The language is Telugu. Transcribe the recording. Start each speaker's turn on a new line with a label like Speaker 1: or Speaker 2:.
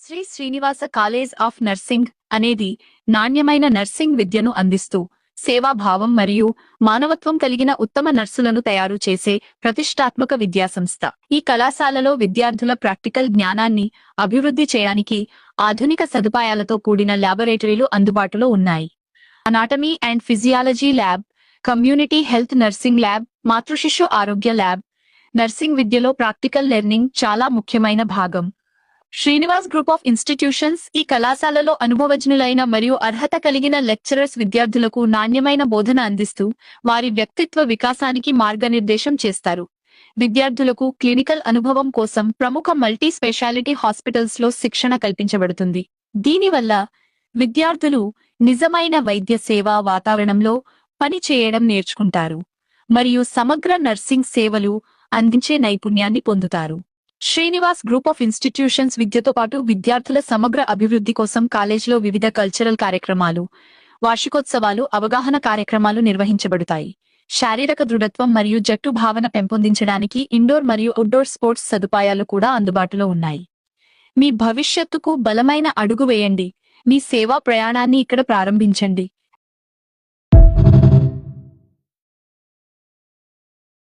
Speaker 1: Shri Srinivasa college of nursing అనేది నాణ్యమైన నర్సింగ్ విద్యను అందిస్తూ సేవాభావం మరియు మానవత్వం కలిగిన ఉత్తమ నర్సులను తయారు చేసే ప్రతిష్టాత్మక విద్యాసంస్థ. ఈ కళాశాలలో విద్యార్థుల ప్రాక్టికల్ జ్ఞానాన్ని అభివృద్ధి చేయడానికి ఆధునిక సదుపాయాలతో కూడిన ల్యాబొరేటరీలు అందుబాటులో ఉన్నాయి. Anatomy and physiology lab, community health nursing lab, మాతృశిశు ఆరోగ్య ల్యాబ్. నర్సింగ్ విద్యలో ప్రాక్టికల్ లెర్నింగ్ చాలా ముఖ్యమైన భాగం. శ్రీనివాస్ గ్రూప్ ఆఫ్ ఇన్స్టిట్యూషన్స్ ఈ కళాశాలలో అనుభవజ్ఞులైన మరియు అర్హత కలిగిన లెక్చరర్స్ విద్యార్థులకు నాణ్యమైన బోధన అందిస్తూ వారి వ్యక్తిత్వ వికాసానికి మార్గనిర్దేశం చేస్తారు. విద్యార్థులకు క్లినికల్ అనుభవం కోసం ప్రముఖ మల్టీ స్పెషాలిటీ హాస్పిటల్స్ లో శిక్షణ కల్పించబడుతుంది. దీనివల్ల విద్యార్థులు నిజమైన వైద్య సేవా వాతావరణంలో పని చేయడం నేర్చుకుంటారు మరియు సమగ్ర నర్సింగ్ సేవలు అందించే నైపుణ్యాన్ని పొందుతారు. శ్రీనివాస్ గ్రూప్ ఆఫ్ ఇన్స్టిట్యూషన్స్ విద్యతో పాటు విద్యార్థుల సమగ్ర అభివృద్ధి కోసం కాలేజీలో వివిధ కల్చరల్ కార్యక్రమాలు, వార్షికోత్సవాలు, అవగాహన కార్యక్రమాలు నిర్వహించబడతాయి. శారీరక దృఢత్వం మరియు జట్టు భావన పెంపొందించడానికి ఇండోర్ మరియు అవుట్డోర్ స్పోర్ట్స్ సదుపాయాలు కూడా అందుబాటులో ఉన్నాయి. మీ భవిష్యత్తుకు బలమైన అడుగు వేయండి. మీ సేవా ప్రయాణాన్ని ఇక్కడ ప్రారంభించండి.